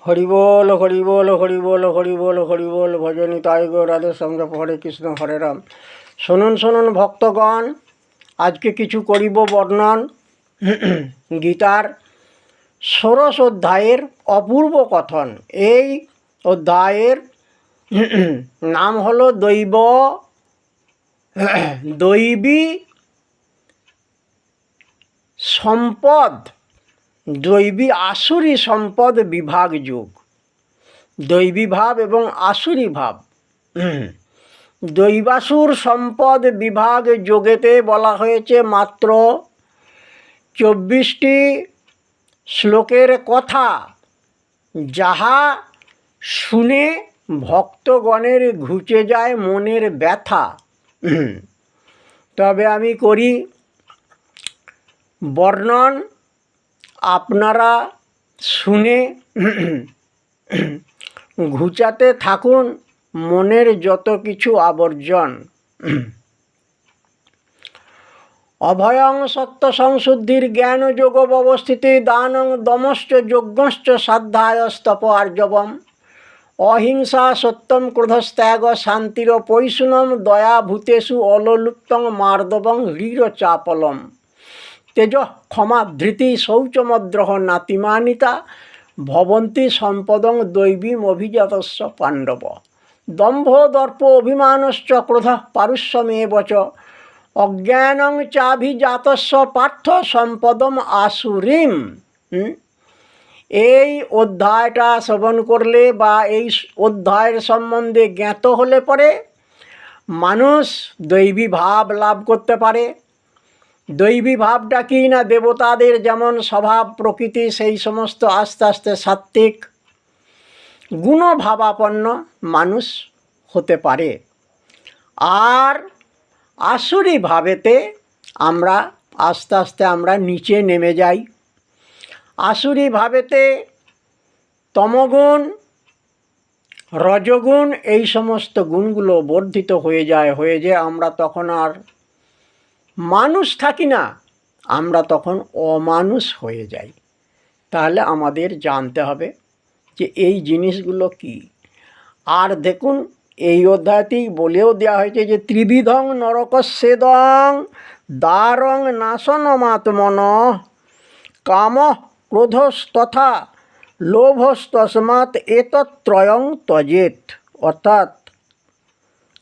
হরি বল হরি বল হরি বল হরি বল হরি বল ভজনী তাই গো রাধে সঙ্গে হরে কৃষ্ণ হরে রাম। শুনুন শুনুন ভক্তগণ, আজকে কিছু করিব বর্ণন গীতার ষোড়শ অধ্যায়ের অপূর্ব কথন। এই অধ্যায়ের নাম হলো দৈবী সম্পদ, দৈবী আসুরী সম্পদ বিভাগ যোগ। দৈবী ভাব এবং আসুরী ভাব, দৈবাসুর সম্পদ বিভাগ যোগেতে বলা হয়েছে মাত্র 24টি শ্লোকের কথা, যাহা শুনে ভক্তগণের ঘুচে যায় মনের ব্যথা। তবে আমি করি বর্ণন, আপনারা শুনে ঘুচাতে থাকুন মনের যত কিছু আবর্জন। অভয়ং সত্য সংশুদ্ধির জ্ঞান যোগ ব্যবস্থিতি দানং দমশ্চ যজ্ঞশ্চ সাধ্যায়স্তপ আর্জবম অহিংসা সত্যম ক্রোধস্ত্যাগ শান্তির পৈশুনম দয়া ভূতেষু অলোলুপ্তং মার্দবং হৃরচাপলম তেজ ক্ষমা ধৃতি শৌচমদ্রহ নাতিমানিতা ভবন্তি সম্পদং দৈবীম অভিজাতস্য পাণ্ডব দম্ভ দর্প অভিমানশ্চ ক্রোধ পারুষ্যমেব চ অজ্ঞানং চাভিজাতস্য পার্থ সম্পদম আসুরিম। এই অধ্যায়টা শ্রবণ করলে বা এই অধ্যায়ের সম্বন্ধে জ্ঞাত হলে পরে মানুষ দৈবী ভাব লাভ করতে পারে। দৈবী ভাবটা কি না, দেবতাদের যেমন স্বভাব প্রকৃতি, সেই সমস্ত আস্তে আস্তে সাত্ত্বিক গুণভাবাপন্ন মানুষ হতে পারে। আর আসুরী ভাবেতে আমরা আস্তে আস্তে আমরা নিচে নেমে যাই। আসুরী ভাবেতে তমগুণ, রজগুণ, এই সমস্ত গুণগুলো বর্ধিত হয়ে যায়। আমরা তখন আর মানুষ থাকি না, আমরা তখন অমানুষ হয়ে যাই। তাহলে আমাদের জানতে হবে যে এই জিনিসগুলো কি। আর দেখুন, এই অধ্যায়তেই বলেও দেওয়া হয়েছে যে ত্রিবিধং নরকস্যেদং দ্বারং নাশনমাত্মন কাম ক্রোধস্তথা লোভস্তস্মাৎ এতত্রয়ং ত্যজেৎ। অর্থাৎ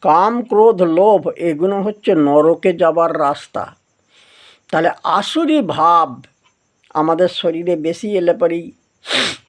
কাম, ক্রোধ, লোভ এগুলো হচ্ছে নরকে যাবার রাস্তা। তাহলে আসুরী ভাব আমাদের শরীরে বেশি এলে পরেই